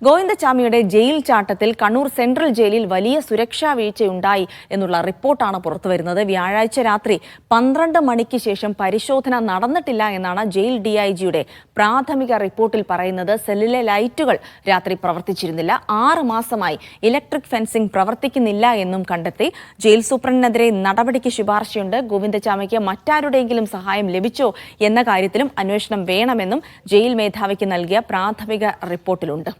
ഗോവിന്ദചാമിയുടെ jail ചാട്ടത്തിൽ Kannur central ജയിലിൽ വലിയ സുരക്ഷാ വീഴ്ചയുണ്ടായി എന്നുള്ള റിപ്പോർട്ടാണ് പുറത്തുവരുന്നത്. വ്യാഴാഴ്ച രാത്രി 12 മണിക്ക് ശേഷം പരിശോധന നടന്നിട്ടില്ല എന്നാണ് ജയിൽ ഡിഐജിയുടെ പ്രാഥമിക റിപ്പോർട്ടിൽ പറയുന്നത്. സെല്ലിലെ ലൈറ്റുകൾ രാത്രി പ്രവർത്തിച്ചിരുന്നില്ല. 6 മാസമായി ഇലക്ട്രിക് ഫെൻസിംഗ് പ്രവർത്തിക്കുന്നില്ല എന്നും കണ്ടെത്തി. ജയിൽ സൂപ്രണ്ടിനെതിരെ നടപടിക്ക് ശുപാർശയുണ്ട്. ഗോവിന്ദചാമിക്ക് മറ്റാരുടെയെങ്കിലും സഹായം ലഭിച്ചോ എന്ന കാര്യത്തിലും അന്വേഷണം വേണമെന്നും ജയിൽ മേധാവിക്ക് നൽകിയ പ്രാഥമിക റിപ്പോർട്ടിലുണ്ട്.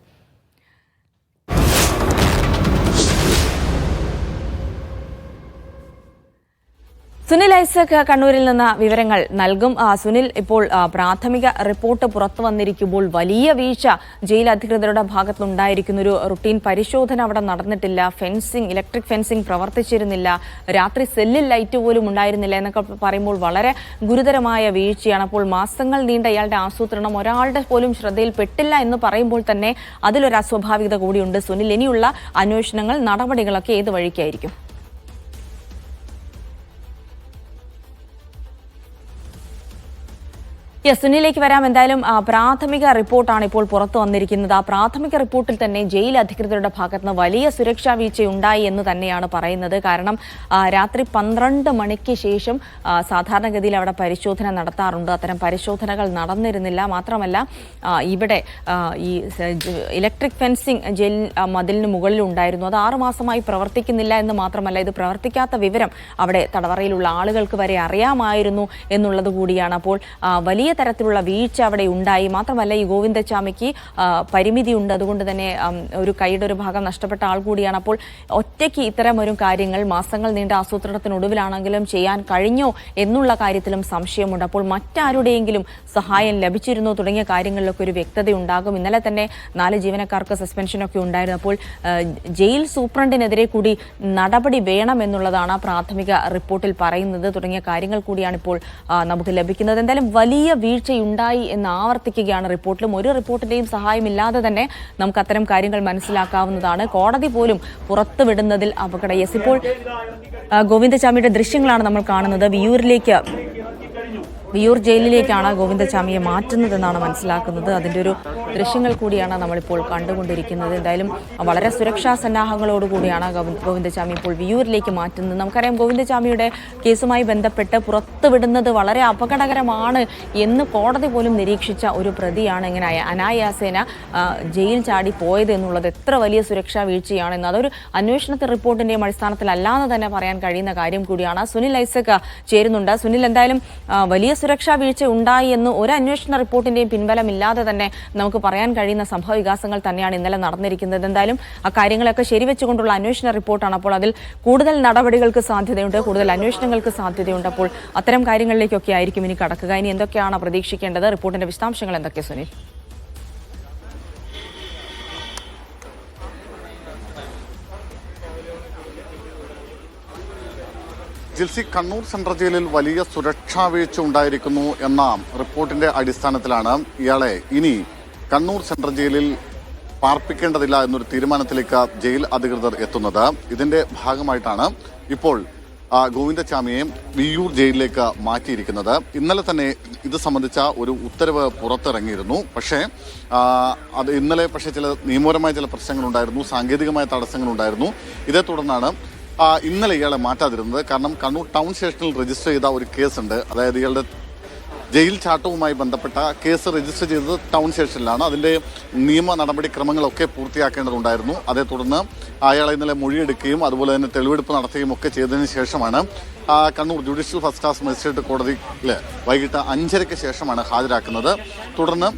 സുനിൽ ഐസക് കണ്ണൂരിൽ നിന്ന് വിവരങ്ങൾ നൽകും. സുനിൽ, ഇപ്പോൾ പ്രാഥമിക റിപ്പോർട്ട് പുറത്തു വന്നിരിക്കുമ്പോൾ വലിയ വീഴ്ച ജയിൽ അധികൃതരുടെ ഭാഗത്തുനിന്നുണ്ടായിരിക്കുന്ന ഒരു റുട്ടീൻ പരിശോധന അവിടെ നടന്നിട്ടില്ല, ഇലക്ട്രിക് ഫെൻസിംഗ് പ്രവർത്തിച്ചിരുന്നില്ല, രാത്രി സെല്ലിൽ ലൈറ്റ് പോലും ഉണ്ടായിരുന്നില്ല എന്നൊക്കെ പറയുമ്പോൾ വളരെ ഗുരുതരമായ വീഴ്ചയാണ്. അപ്പോൾ മാസങ്ങൾ നീണ്ട ഇയാളുടെ ആസൂത്രണം ഒരാളുടെ പോലും ശ്രദ്ധയിൽപ്പെട്ടില്ല എന്ന് പറയുമ്പോൾ തന്നെ അതിലൊരു അസ്വാഭാവികത കൂടിയുണ്ട്. സുനിൽ, ഇനിയുള്ള അന്വേഷണങ്ങൾ, നടപടികളൊക്കെ ഏത് വഴിക്കായിരിക്കും? സുനിലേക്ക് വരാം. എന്തായാലും പ്രാഥമിക റിപ്പോർട്ടാണ് ഇപ്പോൾ പുറത്തു വന്നിരിക്കുന്നത്. ആ പ്രാഥമിക റിപ്പോർട്ടിൽ തന്നെ ജയിൽ അധികൃതരുടെ ഭാഗത്തുനിന്ന് വലിയ സുരക്ഷാ വീഴ്ചയുണ്ടായി എന്ന് തന്നെയാണ് പറയുന്നത്. കാരണം രാത്രി 12 മണിക്ക് ശേഷം സാധാരണഗതിയിൽ അവിടെ പരിശോധന നടത്താറുണ്ട്. അത്തരം പരിശോധനകൾ നടന്നിരുന്നില്ല. മാത്രമല്ല, ഇവിടെ ഈ ഇലക്ട്രിക് ഫെൻസിംഗ് ജയിൽ മതിലിന് മുകളിൽ ഉണ്ടായിരുന്നു. അത് 6 മാസമായി പ്രവർത്തിക്കുന്നില്ല എന്ന് മാത്രമല്ല, ഇത് പ്രവർത്തിക്കാത്ത വിവരം അവിടെ തടവറയിലുള്ള ആളുകൾക്ക് വരെ അറിയാമായിരുന്നു എന്നുള്ളത് കൂടിയാണ്. അപ്പോൾ വലിയ തരത്തിലുള്ള വീഴ്ച അവിടെ ഉണ്ടായി. മാത്രമല്ല, ഈ ഗോവിന്ദചാമിക്ക് പരിമിതിയുണ്ട്. അതുകൊണ്ട് തന്നെ ഒരു കൈയുടെ ഒരു ഭാഗം നഷ്ടപ്പെട്ട ആൾ കൂടിയാണ്. അപ്പോൾ ഒറ്റയ്ക്ക് ഇത്തരം ഒരു കാര്യങ്ങൾ മാസങ്ങൾ നീണ്ട ആസൂത്രണത്തിനൊടുവിലാണെങ്കിലും ചെയ്യാൻ കഴിഞ്ഞോ എന്നുള്ള കാര്യത്തിലും സംശയമുണ്ട്. അപ്പോൾ മറ്റാരുടെയെങ്കിലും സഹായം ലഭിച്ചിരുന്നോ തുടങ്ങിയ കാര്യങ്ങളിലൊക്കെ ഒരു വ്യക്തത ഉണ്ടാകും. ഇന്നലെ തന്നെ 4 ജീവനക്കാർക്ക് സസ്പെൻഷനൊക്കെ ഉണ്ടായിരുന്നു. അപ്പോൾ ജയിൽ സൂപ്രണ്ടിനെതിരെ കൂടി നടപടി വേണമെന്നുള്ളതാണ് പ്രാഥമിക റിപ്പോർട്ടിൽ പറയുന്നത്. തുടങ്ങിയ കാര്യങ്ങൾ കൂടിയാണ് ഇപ്പോൾ നമുക്ക് ലഭിക്കുന്നത്. എന്തായാലും വലിയ വീഴ്ചയുണ്ടായി എന്ന് ആവർത്തിക്കുകയാണ് റിപ്പോർട്ടിലും. ഒരു റിപ്പോർട്ടിന്റെയും സഹായമില്ലാതെ തന്നെ നമുക്ക് അത്തരം കാര്യങ്ങൾ മനസ്സിലാക്കാവുന്നതാണ്. കോടതി പോലും പുറത്തുവിടുന്നതിൽ അപകടം. ഇപ്പോൾ ഗോവിന്ദചാമിയുടെ ദൃശ്യങ്ങളാണ് നമ്മൾ കാണുന്നത്. വിയൂർ ജയിലിലേക്കാണ് ഗോവിന്ദചാമിയെ മാറ്റുന്നതെന്നാണ് മനസ്സിലാക്കുന്നത്. അതിൻ്റെ ഒരു ദൃശ്യങ്ങൾ കൂടിയാണ് നമ്മളിപ്പോൾ കണ്ടുകൊണ്ടിരിക്കുന്നത്. എന്തായാലും വളരെ സുരക്ഷാ സന്നാഹങ്ങളോടുകൂടിയാണ് ഗോവിന്ദചാമി ഇപ്പോൾ വിയൂരിലേക്ക് മാറ്റുന്നത്. നമുക്കറിയാം, ഗോവിന്ദചാമിയുടെ കേസുമായി ബന്ധപ്പെട്ട് പുറത്തുവിടുന്നത് വളരെ അപകടകരമാണ് എന്ന് കോടതി പോലും നിരീക്ഷിച്ച ഒരു പ്രതിയാണ് ഇങ്ങനെ അനായാസേന ജയിൽ ചാടി പോയത് എന്നുള്ളത്. എത്ര വലിയ സുരക്ഷാ വീഴ്ചയാണെന്ന് അതൊരു അന്വേഷണ റിപ്പോർട്ടിൻ്റെയും അടിസ്ഥാനത്തിലല്ലാതെ തന്നെ പറയാൻ കഴിയുന്ന കാര്യം കൂടിയാണ്. സുനിൽ ഐസക് ചേരുന്നുണ്ട്. സുനിൽ, എന്തായാലും വലിയ സുരക്ഷാ വീഴ്ച ഉണ്ടായി എന്ന് ഒരു അന്വേഷണ റിപ്പോർട്ടിന്റെയും പിൻബലമില്ലാതെ തന്നെ നമുക്ക് പറയാൻ കഴിയുന്ന സംഭവ വികാസങ്ങൾ തന്നെയാണ് ഇന്നലെ നടന്നിരിക്കുന്നത്. എന്തായാലും ആ കാര്യങ്ങളൊക്കെ ശരിവെച്ചുകൊണ്ടുള്ള അന്വേഷണ റിപ്പോർട്ടാണ്. അപ്പോൾ അതിൽ കൂടുതൽ നടപടികൾക്ക് സാധ്യതയുണ്ട്, കൂടുതൽ അന്വേഷണങ്ങൾക്ക് സാധ്യതയുണ്ട്. അപ്പോൾ അത്തരം കാര്യങ്ങളിലേക്കൊക്കെ ആയിരിക്കും ഇനി കടക്കുക. ഇനി എന്തൊക്കെയാണ് പ്രതീക്ഷിക്കേണ്ടത്? റിപ്പോർട്ടിന്റെ വിശദാംശങ്ങൾ എന്തൊക്കെ സുനിൽ? ജിൽസി, കണ്ണൂർ സെൻട്രൽ ജയിലിൽ വലിയ സുരക്ഷാ വീഴ്ച ഉണ്ടായിരിക്കുന്നു എന്ന റിപ്പോർട്ടിന്റെ അടിസ്ഥാനത്തിലാണ് ഇയാളെ ഇനി കണ്ണൂർ സെൻട്രൽ ജയിലിൽ പാർപ്പിക്കേണ്ടതില്ല എന്നൊരു തീരുമാനത്തിലേക്ക് ജയിൽ അധികൃതർ എത്തുന്നത്. ഇതിന്റെ ഭാഗമായിട്ടാണ് ഇപ്പോൾ ഗോവിന്ദചാമിയെ വിയൂർ ജയിലിലേക്ക് മാറ്റിയിരിക്കുന്നത്. ഇന്നലെ തന്നെ ഇത് സംബന്ധിച്ച ഒരു ഉത്തരവ് പുറത്തിറങ്ങിയിരുന്നു. പക്ഷേ ഇന്നലെ ചില നിയമപരമായ ചില പ്രശ്നങ്ങളുണ്ടായിരുന്നു, സാങ്കേതികമായ തടസ്സങ്ങളുണ്ടായിരുന്നു. ഇതേ തുടർന്നാണ് ഇന്നലെ ഇയാളെ മാറ്റാതിരുന്നത്. കാരണം കണ്ണൂർ ടൗൺ സ്റ്റേഷനിൽ രജിസ്റ്റർ ചെയ്ത ഒരു കേസുണ്ട്. അതായത് ഇയാളുടെ ജയിൽ ചാട്ടവുമായി ബന്ധപ്പെട്ട കേസ് രജിസ്റ്റർ ചെയ്തത് ടൗൺ സ്റ്റേഷനിലാണ്. അതിൻ്റെ നിയമ നടപടിക്രമങ്ങളൊക്കെ പൂർത്തിയാക്കേണ്ടതുണ്ടായിരുന്നു. അതേ തുടർന്ന് അയാളെ ഇന്നലെ മൊഴിയെടുക്കുകയും അതുപോലെ തന്നെ തെളിവെടുപ്പ് നടത്തുകയും ഒക്കെ ചെയ്തതിന് ശേഷമാണ് Kannur judicial first class magistrate കോടതിയിൽ വൈകിട്ട് 5:30 ശേഷമാണ് ഹാജരാക്കുന്നത്. തുടർന്ന്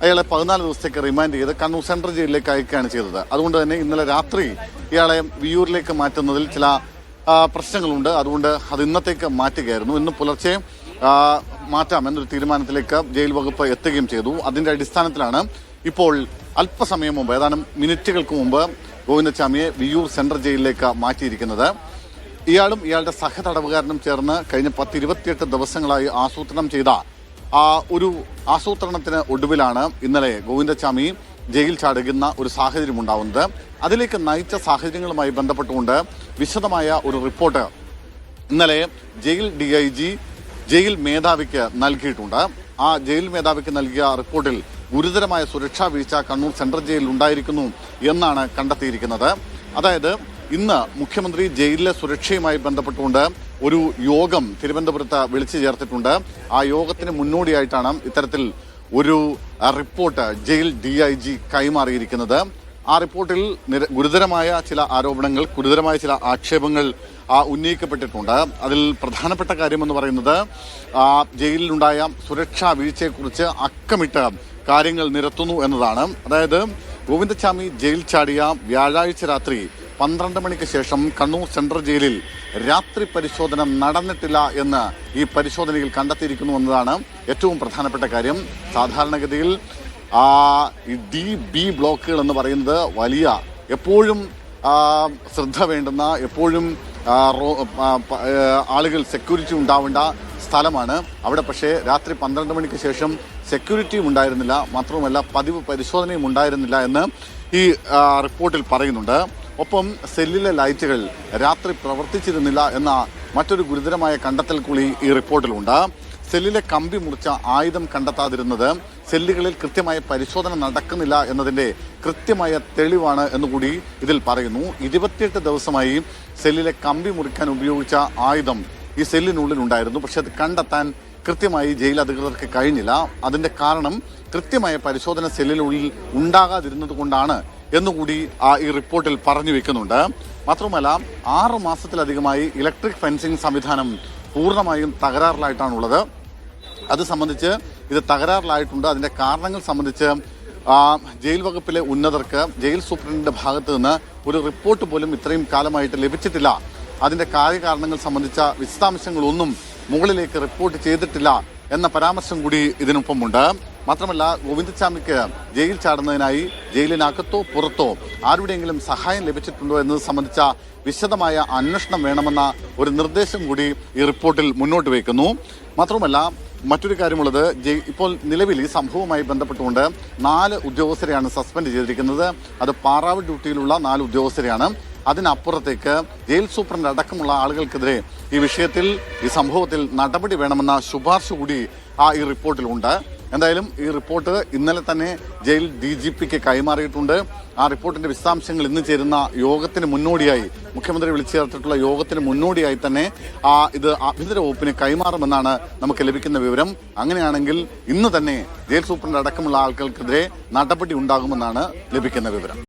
അയാളെ 14 ദിവസത്തേക്ക് റിമാൻഡ് ചെയ്ത് കണ്ണൂർ സെൻട്രൽ ജയിലിലേക്ക് അയക്കുകയാണ് ചെയ്തത്. അതുകൊണ്ട് തന്നെ ഇന്നലെ രാത്രി ഇയാളെ വിയൂരിലേക്ക് മാറ്റുന്നതിൽ ചില പ്രശ്നങ്ങളുണ്ട്. അതുകൊണ്ട് അത് ഇന്നത്തേക്ക് മാറ്റുകയായിരുന്നു. ഇന്ന് പുലർച്ചെ മാറ്റാം എന്നൊരു തീരുമാനത്തിലേക്ക് ജയിൽ വകുപ്പ് എത്തുകയും ചെയ്തു. അതിന്റെ അടിസ്ഥാനത്തിലാണ് ഇപ്പോൾ അല്പസമയം മുമ്പ്, ഏതാനും മിനിറ്റുകൾക്ക് മുമ്പ്, ഗോവിന്ദചാമിയെ വിയൂർ സെൻട്രൽ ജയിലിലേക്ക് മാറ്റിയിരിക്കുന്നത്. ഇയാളും ഇയാളുടെ സഹതടവുകാരനും ചേർന്ന് കഴിഞ്ഞ 10-28 ദിവസങ്ങളായി ആസൂത്രണം ചെയ്ത ഒരു ആസൂത്രണത്തിന് ഒടുവിലാണ് ഇന്നലെ ഗോവിന്ദചാമി ജയിൽ ചാടുന്ന ഒരു സാഹചര്യം ഉണ്ടാവുന്നത്. അതിലേക്ക് നയിച്ച സാഹചര്യങ്ങളുമായി ബന്ധപ്പെട്ടുകൊണ്ട് വിശദമായ ഒരു റിപ്പോർട്ട് ഇന്നലെ ജയിൽ DIG ജയിൽ മേധാവിക്ക് നൽകിയിട്ടുണ്ട്. ആ ജയിൽ മേധാവിക്ക് നൽകിയ റിപ്പോർട്ടിൽ ഗുരുതരമായ സുരക്ഷാ വീഴ്ച കണ്ണൂർ സെൻട്രൽ ജയിലിൽ ഉണ്ടായിരിക്കുന്നു എന്നാണ് കണ്ടെത്തിയിരിക്കുന്നത്. അതായത് ഇന്ന് മുഖ്യമന്ത്രി ജയിലിലെ സുരക്ഷയുമായി ബന്ധപ്പെട്ടുകൊണ്ട് ഒരു യോഗം തിരുവനന്തപുരത്ത് വിളിച്ചു ചേർത്തിട്ടുണ്ട്. ആ യോഗത്തിന് മുന്നോടിയായിട്ടാണ് ഇത്തരത്തിൽ ഒരു റിപ്പോർട്ട് ജയിൽ DIG കൈമാറിയിരിക്കുന്നത്. ആ റിപ്പോർട്ടിൽ ഗുരുതരമായ ചില ആരോപണങ്ങൾ, ഗുരുതരമായ ചില ആക്ഷേപങ്ങൾ ഉന്നയിക്കപ്പെട്ടിട്ടുണ്ട്. അതിൽ പ്രധാനപ്പെട്ട കാര്യമെന്ന് പറയുന്നത് ജയിലിലുണ്ടായ സുരക്ഷാ വീഴ്ചയെക്കുറിച്ച് അക്കമിട്ട് കാര്യങ്ങൾ നിരത്തുന്നു എന്നതാണ്. അതായത് ഗോവിന്ദച്ചാമി ജയിൽ ചാടിയ വ്യാഴാഴ്ച രാത്രി 12 മണിക്ക് ശേഷം കണ്ണൂർ സെൻട്രൽ ജയിലിൽ രാത്രി പരിശോധന നടന്നിട്ടില്ല എന്ന് ഈ പരിശോധനയിൽ കണ്ടെത്തിയിരിക്കുന്നു എന്നതാണ് ഏറ്റവും പ്രധാനപ്പെട്ട കാര്യം. സാധാരണഗതിയിൽ ഈ DB ബ്ലോക്കുകൾ എന്ന് പറയുന്നത് വലിയ, എപ്പോഴും ശ്രദ്ധ വേണ്ടുന്ന, എപ്പോഴും ആളുകൾ സെക്യൂരിറ്റി ഉണ്ടാവേണ്ട സ്ഥലമാണ്. അവിടെ പക്ഷേ രാത്രി 12 മണിക്ക് ശേഷം സെക്യൂരിറ്റിയും ഉണ്ടായിരുന്നില്ല, മാത്രവുമല്ല പതിവ് പരിശോധനയും ഉണ്ടായിരുന്നില്ല എന്ന് ഈ റിപ്പോർട്ടിൽ പറയുന്നുണ്ട്. ഒപ്പം സെല്ലിലെ ലൈറ്റുകൾ രാത്രി പ്രവർത്തിച്ചിരുന്നില്ല എന്ന മറ്റൊരു ഗുരുതരമായ കണ്ടെത്തൽ കൂടി ഈ റിപ്പോർട്ടിലുണ്ട്. സെല്ലിലെ കമ്പി മുറിച്ച ആയുധം കണ്ടെത്താതിരുന്നത് സെല്ലുകളിൽ കൃത്യമായ പരിശോധന നടക്കുന്നില്ല എന്നതിന്റെ കൃത്യമായ തെളിവാണ് എന്നുകൂടി ഇതിൽ പറയുന്നു. 28 ദിവസമായി സെല്ലിലെ കമ്പി മുറിക്കാൻ ഉപയോഗിച്ച ആയുധം ഈ സെല്ലിനുള്ളിൽ ഉണ്ടായിരുന്നു. പക്ഷെ അത് കണ്ടെത്താൻ കൃത്യമായി ജയിൽ അധികൃതർക്ക് കഴിഞ്ഞില്ല. അതിന്റെ കാരണം കൃത്യമായ പരിശോധന സെല്ലിനുള്ളിൽ ഉണ്ടാകാതിരുന്നത് കൊണ്ടാണ് എന്നുകൂടി ഈ റിപ്പോർട്ടിൽ പറഞ്ഞു വെക്കുന്നുണ്ട്. മാത്രമല്ല 6 മാസത്തിലധികമായി ഇലക്ട്രിക് ഫെൻസിംഗ് സംവിധാനം പൂർണ്ണമായും തകരാറിലായിട്ടാണുള്ളത്. അത് സംബന്ധിച്ച് ഇത് തകരാറിലായിട്ടുണ്ട്. അതിന്റെ കാരണങ്ങൾ സംബന്ധിച്ച് ജയിൽ വകുപ്പിലെ ഉന്നതർക്ക് ജയിൽ സൂപ്രണ്ടിന്റെ ഭാഗത്ത് നിന്ന് ഒരു റിപ്പോർട്ട് പോലും ഇത്രയും കാലമായിട്ട് ലഭിച്ചിട്ടില്ല. അതിന്റെ കാര്യകാരണങ്ങൾ സംബന്ധിച്ച വിശദാംശങ്ങളൊന്നും മുകളിലേക്ക് റിപ്പോർട്ട് ചെയ്തിട്ടില്ല എന്ന പരാമർശം കൂടി ഇതിനൊപ്പമുണ്ട്. മാത്രമല്ല ഗോവിന്ദച്ചാമിക്ക് ജയിൽ ചാടുന്നതിനായി ജയിലിനകത്തോ പുറത്തോ ആരുടെയെങ്കിലും സഹായം ലഭിച്ചിട്ടുണ്ടോ എന്നത് സംബന്ധിച്ച വിശദമായ അന്വേഷണം വേണമെന്ന ഒരു നിർദ്ദേശം കൂടി ഈ റിപ്പോർട്ടിൽ മുന്നോട്ട് വയ്ക്കുന്നു. മാത്രമല്ല മറ്റൊരു കാര്യമുള്ളത്, ഇപ്പോൾ നിലവിൽ ഈ സംഭവവുമായി ബന്ധപ്പെട്ടുകൊണ്ട് 4 ഉദ്യോഗസ്ഥരെയാണ് സസ്പെൻഡ് ചെയ്തിരിക്കുന്നത്. അത് പാറാവ് ഡ്യൂട്ടിയിലുള്ള 4 ഉദ്യോഗസ്ഥരെയാണ്. അതിനപ്പുറത്തേക്ക് ജയിൽ സൂപ്രണ്ട് അടക്കമുള്ള ആളുകൾക്കെതിരെ ഈ വിഷയത്തിൽ, ഈ സംഭവത്തിൽ നടപടി വേണമെന്ന ശുപാർശ കൂടി ഈ റിപ്പോർട്ടിലുണ്ട്. എന്തായാലും ഈ റിപ്പോർട്ട് ഇന്നലെ തന്നെ ജയിൽ DGPക്ക് കൈമാറിയിട്ടുണ്ട്. ആ റിപ്പോർട്ടിന്റെ വിശദാംശങ്ങൾ ഇന്ന് ചേരുന്ന യോഗത്തിന് മുന്നോടിയായി, മുഖ്യമന്ത്രി വിളിച്ചു ചേർത്തിട്ടുള്ള യോഗത്തിന് മുന്നോടിയായി തന്നെ ഇത് ആഭ്യന്തര വകുപ്പിന് കൈമാറുമെന്നാണ് നമുക്ക് ലഭിക്കുന്ന വിവരം. അങ്ങനെയാണെങ്കിൽ ഇന്ന് തന്നെ ജയിൽ സൂപ്രണ്ട് അടക്കമുള്ള ആൾക്കാർക്കെതിരെ നടപടി ഉണ്ടാകുമെന്നാണ് ലഭിക്കുന്ന വിവരം.